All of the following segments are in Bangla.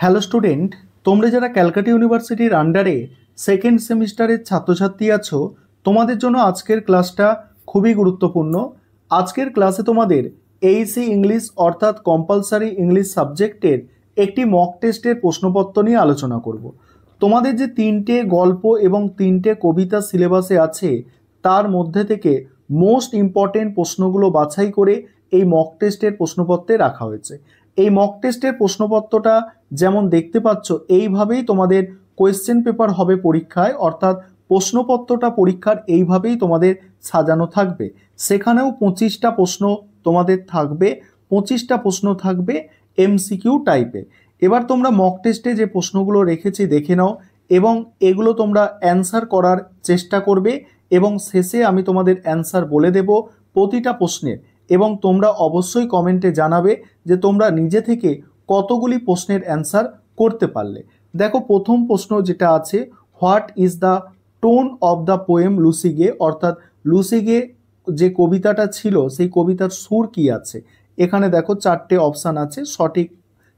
হ্যালো স্টুডেন্ট, তোমরা যারা ক্যালকাটা ইউনিভার্সিটির আন্ডারে সেকেন্ড সেমিস্টারের ছাত্রছাত্রী আছো, তোমাদের জন্য আজকের ক্লাসটা খুবই গুরুত্বপূর্ণ। আজকের ক্লাসে তোমাদের এইসি ইংলিশ অর্থাৎ কম্পালসারি ইংলিশ সাবজেক্টের একটি মক টেস্টের প্রশ্নপত্র নিয়ে আলোচনা করব। তোমাদের যে 3টে গল্প এবং 3টে কবিতা সিলেবাসে আছে, তার মধ্যে থেকে মোস্ট ইম্পর্টেন্ট প্রশ্নগুলো বাছাই করে এই মক টেস্টের প্রশ্নপত্রে রাখা হয়েছে। এই মক টেস্টের প্রশ্নপত্রটা যেমন দেখতে পাচ্ছ, এইভাবেই তোমাদের কোয়েশ্চেন পেপার হবে পরীক্ষায়, অর্থাৎ প্রশ্নপত্রটা পরীক্ষার এইভাবেই তোমাদের সাজানো থাকবে। সেখানেও 25টা প্রশ্ন তোমাদের থাকবে, 25টা প্রশ্ন থাকবে এমসিকিউ টাইপের। এবার তোমরা মক টেস্টে যে প্রশ্নগুলো রেখেছি দেখে নাও এবং এগুলো তোমরা অ্যান্সার করার চেষ্টা করবে এবং শেষে আমি তোমাদের অ্যান্সার বলে দেব প্রতিটা প্রশ্নের, এবং তোমরা অবশ্যই কমেন্টে জানাবে যে তোমরা নিজে থেকে কতগুলি প্রশ্নের অ্যান্সার করতে পারলে। দেখো, প্রথম প্রশ্ন যেটা আছে, what is the tone of the poem Lucy Gray, অর্থাৎ লুসিগে যে কবিতাটা ছিল সেই কবিতার সুর কি আছে। এখানে দেখো 4টে অপশান আছে, সঠিক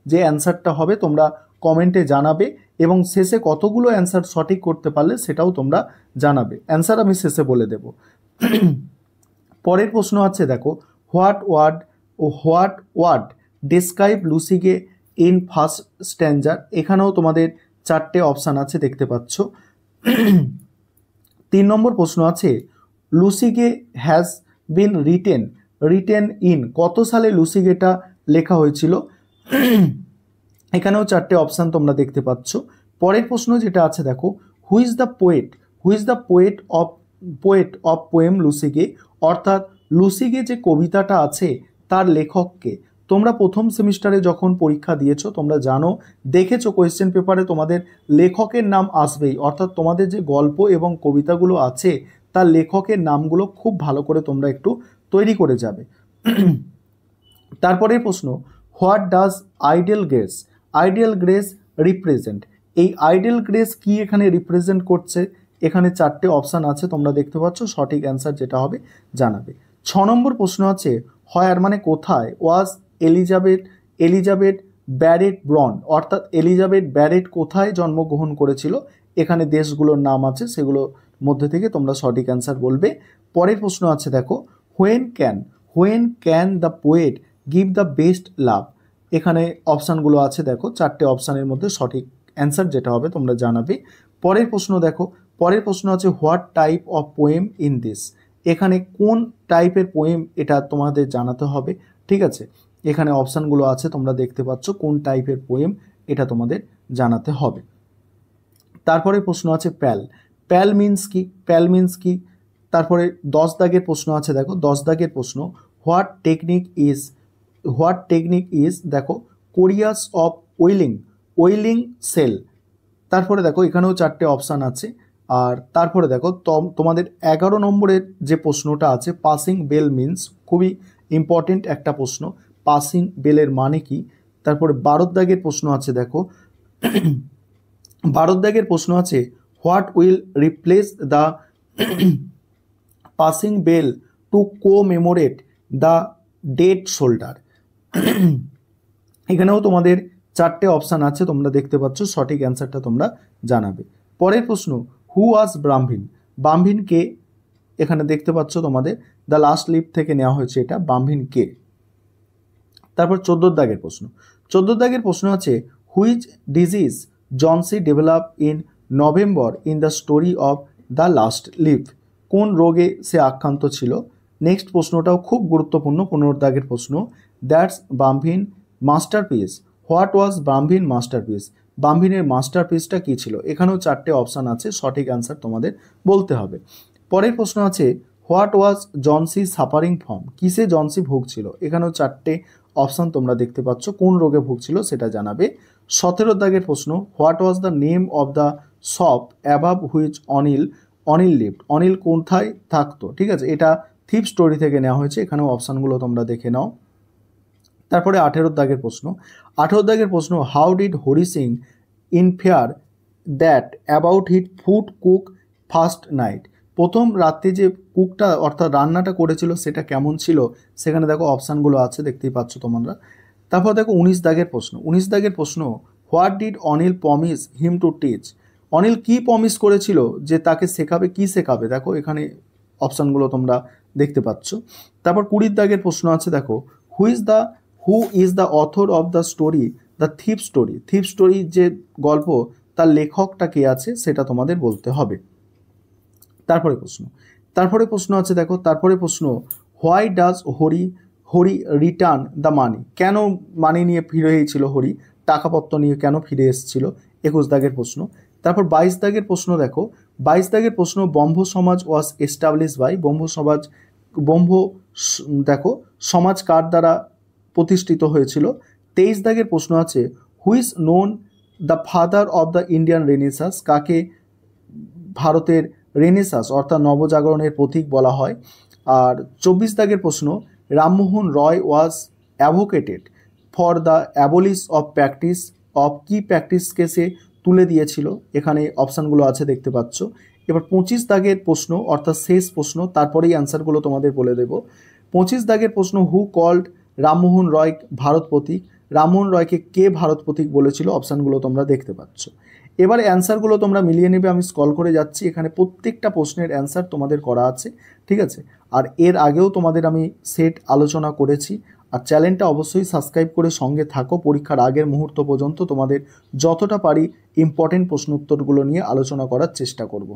যে অ্যান্সারটা হবে তোমরা কমেন্টে জানাবে এবং শেষে কতগুলো অ্যান্সার সঠিক করতে পারলে সেটাও তোমরা জানাবে। অ্যান্সার আমি শেষে বলে দেব। পরের প্রশ্ন আছে, দেখো, what word describe Lucy Gray in first স্ট্যান্জার। এখানেও তোমাদের 4টে অপশান আছে, দেখতে পাচ্ছ। 3 নম্বর প্রশ্ন আছে, লুসিগে হ্যাজ বিন রিটেন ইন। কত সালে লুসিগেটা লেখা হয়েছিল? এখানেও 4টে অপশান তোমরা দেখতে পাচ্ছ। পরের প্রশ্ন যেটা আছে, দেখো, who is the poet of poem Lucy Gray, অর্থাৎ লুসিগে যে কবিতাটা আছে তার লেখককে। তোমরা প্রথম সেমিস্টারে যখন পরীক্ষা দিয়েছো তোমরা জানো, দেখেছো কোয়েশ্চেন পেপারে তোমাদের লেখকের নাম আসবেই, অর্থাৎ তোমাদের যে গল্প এবং কবিতাগুলো আছে তার লেখকের নামগুলো খুব ভালো করে তোমরা একটু তৈরি করে যাবে। তারপরের প্রশ্ন, what does ideal grace represent. এই আইডিয়াল গ্রেস কি এখানে রিপ্রেজেন্ট করছে? এখানে 4টে অপশান আছে, তোমরা দেখতে পাচ্ছ। সঠিক অ্যান্সার যেটা হবে জানাবে। 6 নম্বর প্রশ্ন আছে, হোয়ার মানে কোথায়, ওয়াজ এলিজাবেথ ব্যারেট ব্রন, অর্থাৎ এলিজাবেথ ব্যারেট কোথায় জন্মগ্রহণ করেছিল। এখানে দেশগুলোর নাম আছে, সেগুলোর মধ্যে থেকে তোমরা সঠিক অ্যান্সার বলবে। পরের প্রশ্ন আছে, দেখো, when can the poet give the best love. এখানে অপশানগুলো আছে, দেখো 4টে অপশানের মধ্যে সঠিক অ্যান্সার যেটা হবে তোমরা জানাবে। পরের প্রশ্ন দেখো, পরের প্রশ্ন আছে, what type of poem in this. এখানে কোন টাইপের পোয়েম এটা তোমাদের জানাতে হবে, ঠিক আছে। এখানে অপশানগুলো আছে, তোমরা দেখতে পাচ্ছ কোন টাইপের পোয়েম এটা তোমাদের জানাতে হবে। তারপরে প্রশ্ন আছে, প্যাল মিন্স কি। তারপরে 10 দাগের প্রশ্ন আছে, দেখো 10 দাগের প্রশ্ন, হোয়াট টেকনিক ইজ দেখো কোরিয়াস অফ ওয়েলিং সেল। তারপরে দেখো এখানেও 4টে অপশান আছে। আর তারপরে দেখো তোমাদের 11 নম্বরের যে প্রশ্নটা আছে, পাসিং বেল মিন্স, খুবই ইম্পর্টেন্ট একটা প্রশ্ন, পাসিং বেলের মানে কি। তারপরে 12 দাগের প্রশ্ন আছে, দেখো 12 দাগের প্রশ্ন আছে, what will replace the passing bell to commemorate the dead soldier. এখানেও তোমাদের 4টে অপশান আছে, তোমরা দেখতে পাচ্ছ। সঠিক অ্যান্সারটা তোমরা জানাবে। পরের প্রশ্ন, হু ওয়াজ বামভিন কে। এখানে দেখতে পাচ্ছ তোমাদের দ্য লাস্ট লিভ থেকে নেওয়া হয়েছে, এটা বামভিন কে। তারপর 14 দাগের প্রশ্ন আছে, which disease Johnsy develop in November in the story of the last leaf. কোন রোগে সে আক্রান্ত ছিল। নেক্সট প্রশ্নটাও খুব গুরুত্বপূর্ণ, 15 দাগের প্রশ্ন, that's Bamvin masterpiece. What was Bamvin masterpiece. বামভিনের মাস্টারপিসটা কী ছিল। এখানেও 4টে অপশান আছে, সঠিক অ্যান্সার তোমাদের বলতে হবে। পরের প্রশ্ন আছে, what was Johnsy suffering from. কিসে জনসি ভুগছিল। এখানেও 4টে অপশান তোমরা দেখতে পাচ্ছ, কোন রোগে ভুগছিল সেটা জানাবে। 17 দাগের প্রশ্ন, what was the name of the shop above which Anil lived. Anil কোথায় থাকতো, ঠিক আছে। এটা থিপ স্টোরি থেকে নেওয়া হয়েছে। এখানেও অপশানগুলো তোমরা দেখে নাও। তারপরে 18 দাগের প্রশ্ন, how did Hari Singh infer that about hit food cook first night. প্রথম রাত্রে যে কুকটা অর্থাৎ রান্নাটা করেছিল সেটা কেমন ছিল। সেখানে দেখো অপশানগুলো আছে, দেখতেই পাচ্ছ তোমরা। তারপর দেখো 19 দাগের প্রশ্ন, what did Anil promise him to teach? Anil কি প্রমিস করেছিল যে তাকে শেখাবে, কি শেখাবে? দেখো এখানে অপশানগুলো তোমরা দেখতে পাচ্ছ। তারপর 20 দাগের প্রশ্ন আছে, দেখো who is the author of the story the thief story? থিপ story যে গল্প, তার লেখকটা কে আছে সেটা তোমাদের বলতে হবে। তারপরে প্রশ্ন আছে, দেখো তারপরে প্রশ্ন, why does Hari return the money? কেন মানি নিয়ে ফিরে এসেছিল হরি, টাকাপত্র নিয়ে কেন ফিরে এসেছিল? 21 দাগের প্রশ্ন। তারপর 22 দাগের প্রশ্ন, দেখো 22 দাগের প্রশ্ন, ব্রহ্ম সমাজ ওয়াজ এস্টাবলিশ বাই? দেখো সমাজ কার দ্বারা প্রতিষ্ঠিত হয়েছিল? 23 দাগের প্রশ্ন আছে, who's known the father of the Indian renaissance? কাকে ভারতের রেনেসাস অর্থাৎ নবজাগরণের প্রতীক বলা হয়? আর 24 দাগের প্রশ্ন, Rammohan Roy was advocated for the abolish of practice of? কি প্র্যাকটিসকে সে তুলে দিয়েছিল? এখানে অপশানগুলো আছে দেখতে পাচ্ছ। এবার 25 দাগের প্রশ্ন অর্থাৎ শেষ প্রশ্ন, তারপরেই অ্যান্সারগুলো তোমাদের বলে দেব। 25 দাগের প্রশ্ন, হু কল্ড রামমোহন রয় ভারত প্রতীক? রামমোহন রয়কে কে ভারত প্রতীক বলেছিল? অপশানগুলো তোমরা দেখতে পাচ্ছ। এবারে অ্যান্সারগুলো তোমরা মিলিয়ে নেবে, আমি স্ক্রল করে যাচ্ছি, এখানে প্রত্যেকটা প্রশ্নের অ্যান্সার তোমাদের করা আছে, ঠিক আছে? আর এর আগেও তোমাদের আমি সেট আলোচনা করেছি। আর চ্যানেলটা অবশ্যই সাবস্ক্রাইব করে সঙ্গে থাকো, পরীক্ষার আগের মুহূর্ত পর্যন্ত তোমাদের যতটা পারি ইম্পর্টেন্ট প্রশ্ন উত্তরগুলো নিয়ে আলোচনা করার চেষ্টা করব।